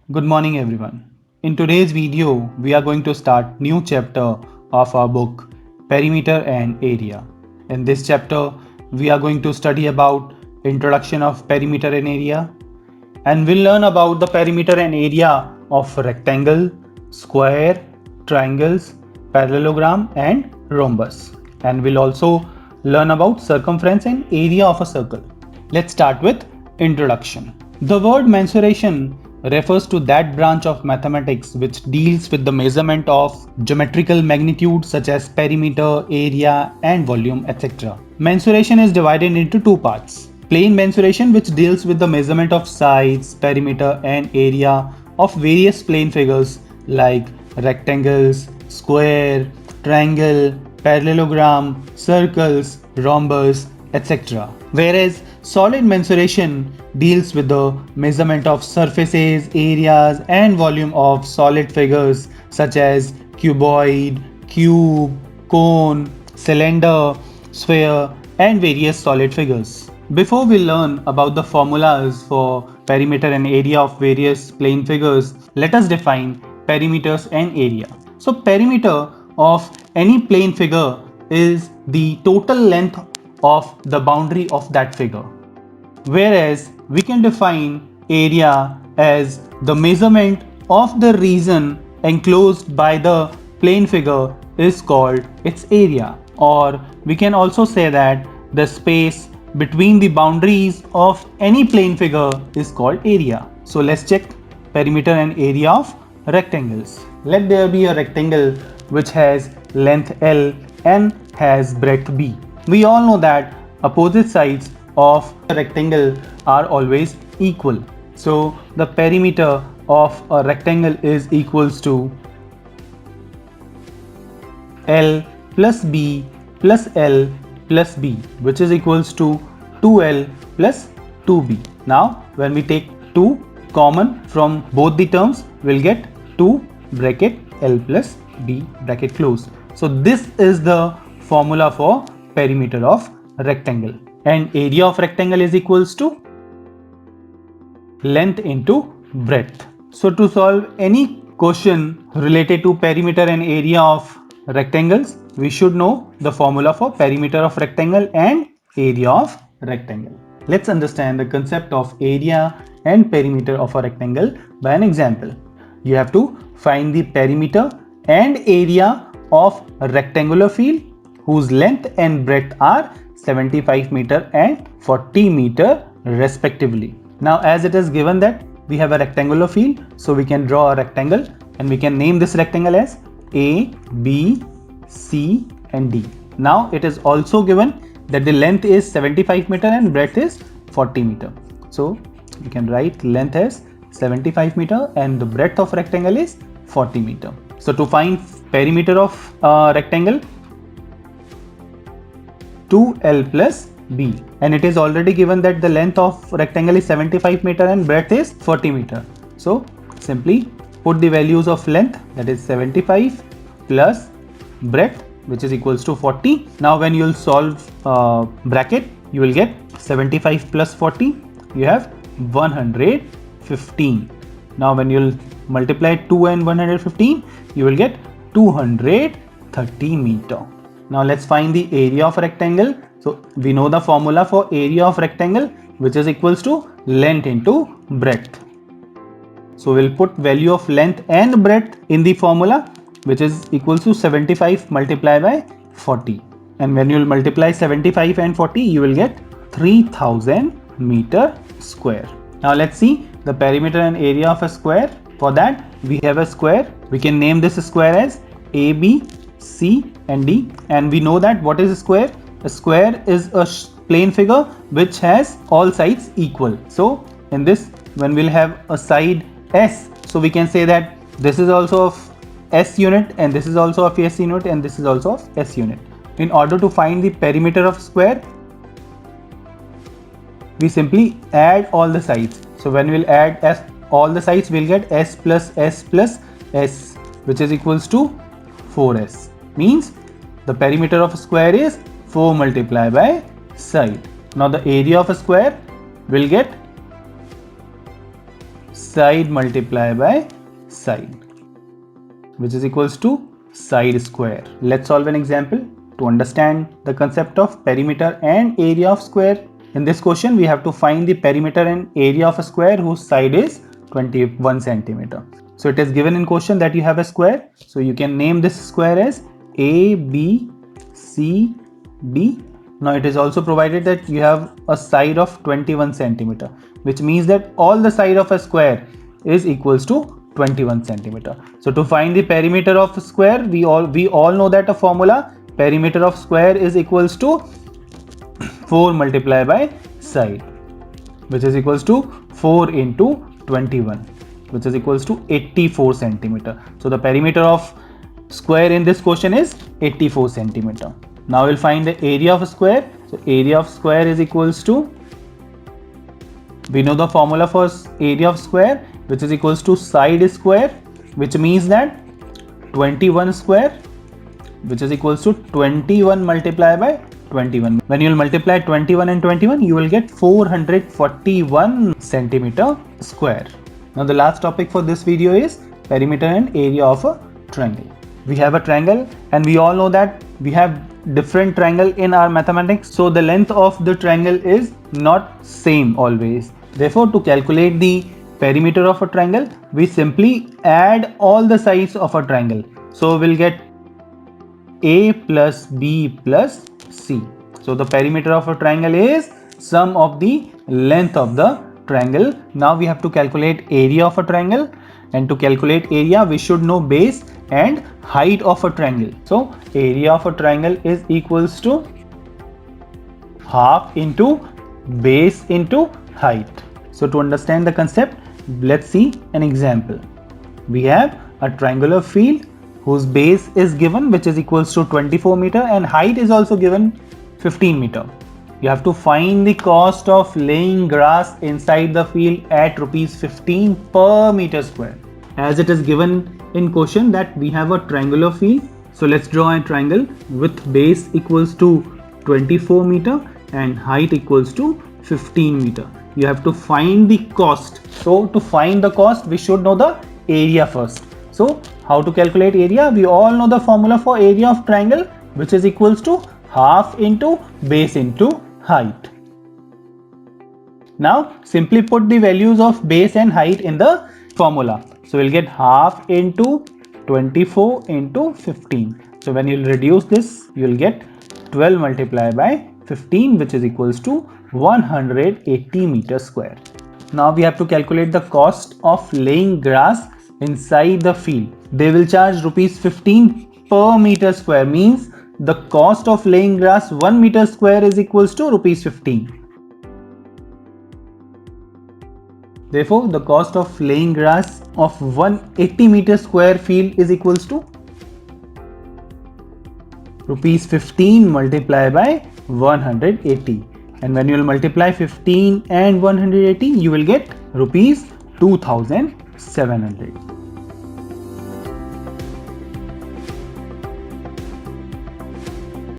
Good morning everyone. In today's video, we are going to start new chapter of our book Perimeter and Area. In this chapter, we are going to study about introduction of perimeter and area, and we'll learn about the perimeter and area of rectangle, square, triangles, parallelogram and rhombus. And we'll also learn about circumference and area of a circle. Let's start with introduction. The word mensuration refers to that branch of mathematics which deals with the measurement of geometrical magnitude such as perimeter, area, and volume, etc. Mensuration is divided into two parts. Plane mensuration, which deals with the measurement of sides, perimeter, and area of various plane figures like rectangles, square, triangle, parallelogram, circles, rhombus, etc. Whereas solid mensuration deals with the measurement of surfaces, areas, and volume of solid figures such as cuboid, cube, cone, cylinder, sphere, and various solid figures. Before we learn about the formulas for perimeter and area of various plane figures, let us define perimeters and area. So perimeter of any plane figure is the total length of the boundary of that figure. Whereas we can define area as the measurement of the region enclosed by the plane figure is called its area, or we can also say that the space between the boundaries of any plane figure is called area. So let's check perimeter and area of rectangles. Let there be a rectangle which has length L and has breadth B. We all know that opposite sides of a rectangle are always equal. So the perimeter of a rectangle is equals to L plus B plus L plus B, which is equals to 2L plus 2B. Now when we take 2 common from both the terms, we'll get 2 bracket L plus B bracket close. So this is the formula for perimeter of rectangle. And area of rectangle is equals to length into breadth. So to solve any question related to perimeter and area of rectangles, we should know the formula for perimeter of rectangle and area of rectangle. Let's understand the concept of area and perimeter of a rectangle by an example. You have to find the perimeter and area of a rectangular field whose length and breadth are 75 meter and 40 meter respectively. Now as it is given that we have a rectangular field, so we can draw a rectangle and we can name this rectangle as A, B, C and D. Now it is also given that the length is 75 meter and breadth is 40 meter. So we can write length as 75 meter and the breadth of rectangle is 40 meter. So to find perimeter of rectangle, 2L plus B, and it is already given that the length of rectangle is 75 meter and breadth is 40 meter. So simply put the values of length, that is 75 plus breadth, which is equals to 40. Now when you will solve bracket, you will get 75 plus 40, you have 115. Now when you will multiply 2 and 115, you will get 230 meter. Now let's find the area of rectangle. So we know the formula for area of rectangle, which is equals to length into breadth. So we'll put value of length and breadth in the formula, which is equals to 75 multiplied by 40. And when you will multiply 75 and 40, you will get 3000 meter square. Now let's see the perimeter and area of a square. For that, we have a square. We can name this square as AB, C and D, and we know that what is a square? A square is a plane figure which has all sides equal. So in this, when we'll have a side S, so we can say that this is also of S unit and this is also of S unit and this is also of S unit. In order to find the perimeter of square, we simply add all the sides. So when we'll add S, all the sides, we'll get S plus S plus S, which is equals to 4S. Means the perimeter of a square is 4 multiplied by side. Now the area of a square will get side multiplied by side, which is equals to side square. Let's solve an example to understand the concept of perimeter and area of square. In this question, we have to find the perimeter and area of a square whose side is 21 centimeter. So it is given in question that you have a square. So you can name this square as A, B, C, D. Now it is also provided that you have a side of 21 centimeter, which means that all the side of a square is equals to 21 centimeter. So to find the perimeter of a square, we all know that a formula, perimeter of square is equals to 4 multiplied by side, which is equals to 4 into 21, which is equals to 84 centimeter. So the perimeter of square in this question is 84 centimeter. Now we'll find the area of a square. So area of square is equals to, we know the formula for area of square, which is equals to side square, which means that 21 square, which is equals to 21 multiplied by 21. When you will multiply 21 and 21, you will get 441 centimeter square. Now the last topic for this video is perimeter and area of a triangle. We have a triangle and we all know that we have different triangle in our mathematics. So the length of the triangle is not same always. Therefore, to calculate the perimeter of a triangle, we simply add all the sides of a triangle. So we'll get A plus B plus C. So the perimeter of a triangle is sum of the length of the triangle. Now we have to calculate area of a triangle, and to calculate area we should know base and height of a triangle. So area of a triangle is equals to half into base into height. So to understand the concept, let's see an example. We have a triangular field whose base is given, which is equals to 24 meter, and height is also given 15 meter. You have to find the cost of laying grass inside the field at rupees 15 per meter square. As it is given in question that we have a triangular field, so let's draw a triangle with base equals to 24 meter and height equals to 15 meter. You have to find the cost. So to find the cost, we should know the area first. So how to calculate area? We all know the formula for area of triangle, which is equals to half into base into height. Now simply put the values of base and height in the formula. So we'll get half into 24 into 15. So when you'll reduce this, you'll get 12 multiplied by 15, which is equals to 180 meters square. Now we have to calculate the cost of laying grass inside the field. They will charge rupees 15 per meter square, means the cost of laying grass 1 meter square is equals to rupees 15. Therefore, the cost of laying grass of 180 meter square field is equals to rupees 15 multiplied by 180. And when you will multiply 15 and 180, you will get rupees 2700.